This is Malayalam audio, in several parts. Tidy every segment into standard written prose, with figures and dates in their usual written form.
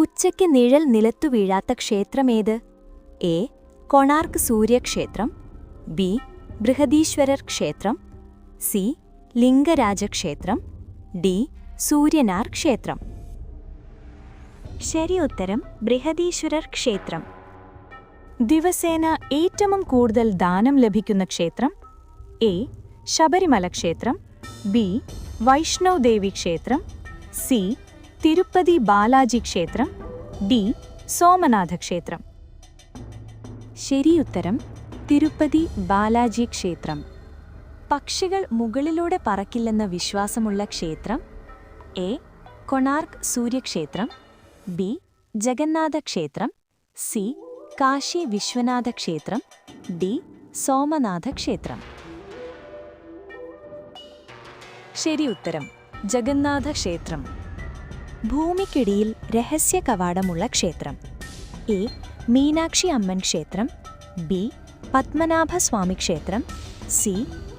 ഉച്ചയ്ക്ക് നിഴൽ നിലത്തു വീഴാത്ത ക്ഷേത്രമേത്? എ. കൊണാർക്ക് സൂര്യക്ഷേത്രം. ബി. ബൃഹദീശ്വരർ ക്ഷേത്രം. സി. ലിംഗരാജക്ഷേത്രം. ഡി. സൂര്യനാർ ക്ഷേത്രം. ശരി ഉത്തരം ബൃഹദീശ്വരർ ക്ഷേത്രം. ദിവസേന ഏറ്റവും കൂടുതൽ ദാനം ലഭിക്കുന്ന ക്ഷേത്രം? എ. ശബരിമല ക്ഷേത്രം. ബി. വൈഷ്ണവ് ദേവി ക്ഷേത്രം. സി. തിരുപ്പതി ബാലാജി ക്ഷേത്രം. ഡി. സോമനാഥ ക്ഷേത്രം. ശരിയുത്തരം തിരുപ്പതി ബാലാജി ക്ഷേത്രം. പക്ഷികൾ മുകളിലൂടെ പറക്കില്ലെന്ന വിശ്വാസമുള്ള ക്ഷേത്രം? എ. കൊണാർക്ക് സൂര്യക്ഷേത്രം. ബി. ജഗന്നാഥ ക്ഷേത്രം. സി. കാശി വിശ്വനാഥ ക്ഷേത്രം. ഡി. സോമനാഥ ക്ഷേത്രം. ശരിയുത്തരം ജഗന്നാഥ ക്ഷേത്രം. ഭൂമിക്കിടിയിൽ രഹസ്യ കവാടമുള്ള ക്ഷേത്രം? എ. മീനാക്ഷി അമ്മൻ ക്ഷേത്രം. ബി. പത്മനാഭസ്വാമി ക്ഷേത്രം. സി.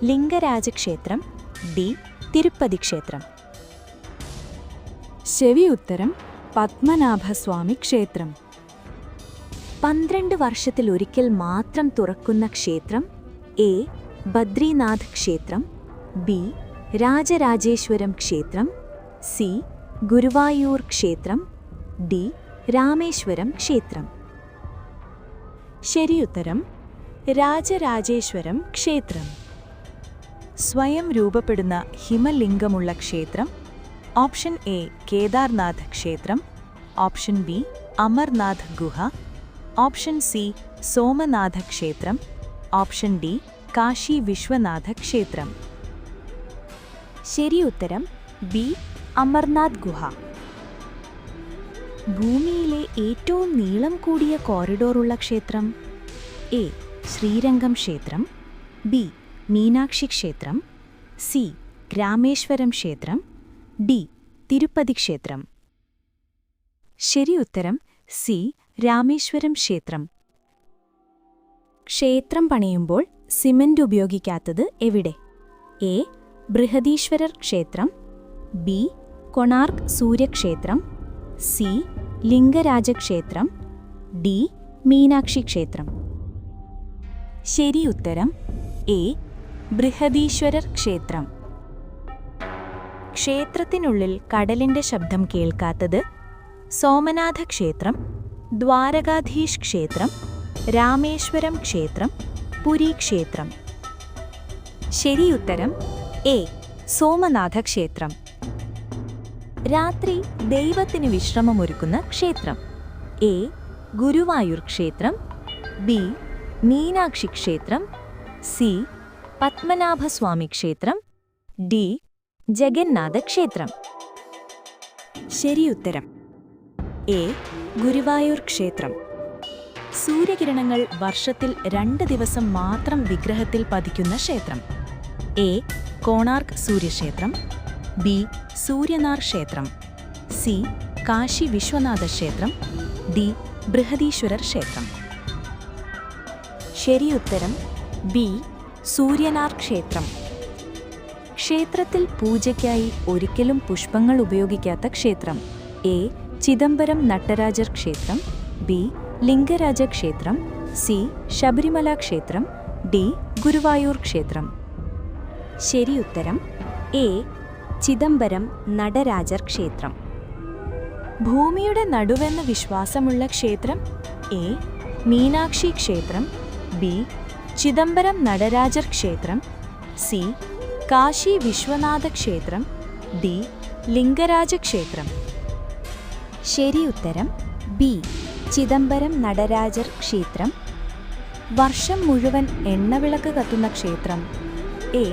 ലിംഗരാജ ക്ഷേത്രം. ഡി. തിരുപ്പതി ക്ഷേത്രം. ശരി ഉത്തരം പത്മനാഭസ്വാമി ക്ഷേത്രം. 12 വർഷത്തിലൊരിക്കൽ മാത്രം തുറക്കുന്ന ക്ഷേത്രം? എ. ബദ്രിനാഥ് ക്ഷേത്രം. ബി. രാജരാജേശ്വരം ക്ഷേത്രം. സി. ഗുരുവായൂർ ക്ഷേത്രം. ഡി. രാമേശ്വരം ക്ഷേത്രം. ശരിയുത്തരം രാജരാജേശ്വരം ക്ഷേത്രം. സ്വയം രൂപപ്പെടുന്ന ഹിമലിംഗമുള്ള ക്ഷേത്രം? ഓപ്ഷൻ എ കേദാർനാഥ് ക്ഷേത്രം. ഓപ്ഷൻ ബി അമർനാഥ് ഗുഹ. ഓപ്ഷൻ സി സോമനാഥ ക്ഷേത്രം. ഓപ്ഷൻ ഡി കാശി വിശ്വനാഥ ക്ഷേത്രം. ശരിയുത്തരം ബി അമർനാഥ് ഗുഹ. ഭൂമിയിലെ ഏറ്റവും നീളം കൂടിയ കോറിഡോറുള്ള ക്ഷേത്രം? എ. ശ്രീരംഗം ക്ഷേത്രം. ബി. മീനാക്ഷി ക്ഷേത്രം. സി. രാമേശ്വരം ക്ഷേത്രം. ഡി. തിരുപ്പതി ക്ഷേത്രം. ശരിയുത്തരം സി. രാമേശ്വരം ക്ഷേത്രം. ക്ഷേത്രം പണിയുമ്പോൾ സിമന്റ് ഉപയോഗിക്കാത്തത് എവിടെ? എ. ബൃഹദീശ്വരർ ക്ഷേത്രം. ബി. കൊണാർക്ക് സൂര്യക്ഷേത്രം. സി. ലിംഗരാജക്ഷേത്രം. ഡി. മീനാക്ഷി ക്ഷേത്രം. ശരിയുത്തരം എ. ബൃഹദീശ്വരർ ക്ഷേത്രം. ക്ഷേത്രത്തിനുള്ളിൽ കടലിന്റെ ശബ്ദം കേൾക്കാത്തത്? സോമനാഥ ക്ഷേത്രം, ദ്വാരകാധീശ് ക്ഷേത്രം, രാമേശ്വരം ക്ഷേത്രം, പുരി ക്ഷേത്രം. ശരിയുത്തരം എ. സോമനാഥ ക്ഷേത്രം. രാത്രി ദൈവത്തിന് വിശ്രമമൊരുക്കുന്ന ക്ഷേത്രം? എ. ഗുരുവായൂർ ക്ഷേത്രം. ബി. മീനാക്ഷി ക്ഷേത്രം. സി. പത്മനാഭസ്വാമി ക്ഷേത്രം. ഡി. ജഗന്നാഥ ക്ഷേത്രം. ശരിയുത്തരം എ. ഗുരുവായൂർ ക്ഷേത്രം. സൂര്യകിരണങ്ങൾ വർഷത്തിൽ 2 ദിവസം മാത്രം വിഗ്രഹത്തിൽ പതിക്കുന്ന ക്ഷേത്രം? എ. കോണാർക്ക് സൂര്യക്ഷേത്രം. ബി. സൂര്യനാർ ക്ഷേത്രം. സി. കാശി വിശ്വനാഥ ക്ഷേത്രം. ഡി. ബൃഹദീശ്വരർ ക്ഷേത്രം. ശരിയുത്തരം ബി. സൂര്യനാർ ക്ഷേത്രം. ക്ഷേത്രത്തിൽ പൂജയ്ക്കായി ഒരിക്കലും പുഷ്പങ്ങൾ ഉപയോഗിക്കാത്ത ക്ഷേത്രം? എ. ചിദംബരം നട്ടരാജർ ക്ഷേത്രം. ബി. ലിംഗരാജ ക്ഷേത്രം. സി. ശബരിമല ക്ഷേത്രം. ഡി. ഗുരുവായൂർ ക്ഷേത്രം. ശരിയുത്തരം എ. ചിദംബരം നടരാജർ ക്ഷേത്രം. ഭൂമിയുടെ നടുവെന്ന വിശ്വാസമുള്ള ക്ഷേത്രം? എ. മീനാക്ഷി ക്ഷേത്രം. ബി. ചിദംബരം നടരാജർ ക്ഷേത്രം. സി. കാശി വിശ്വനാഥ ക്ഷേത്രം. ഡി. ലിംഗരാജ ക്ഷേത്രം. ശരിയുത്തരം ബി. ചിദംബരം നടരാജർ ക്ഷേത്രം. വർഷം മുഴുവൻ എണ്ണവിളക്ക് കത്തുന്ന ക്ഷേത്രം? എ.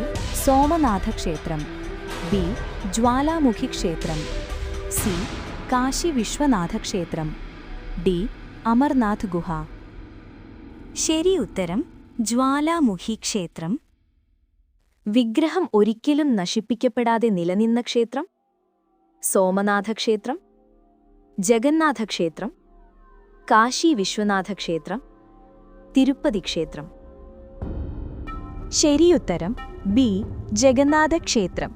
സോമനാഥ ക്ഷേത്രം. ബി. ജ്വാലാമുഖി ക്ഷേത്രം. സി. കാശി വിശ്വനാഥ ക്ഷേത്രം. ഡി. അമർനാഥ് ഗുഹ. ശരിയുത്തരം ജ്വാലാമുഖി ക്ഷേത്രം. വിഗ്രഹം ഒരിക്കലും നശിപ്പിക്കപ്പെടാതെ നിലനിന്ന ക്ഷേത്രം? സോമനാഥ ക്ഷേത്രം, ജഗന്നാഥ ക്ഷേത്രം, കാശി വിശ്വനാഥ ക്ഷേത്രം, തിരുപ്പതി ക്ഷേത്രം. ശരിയുത്തരം ബി. ജഗന്നാഥ ക്ഷേത്രം.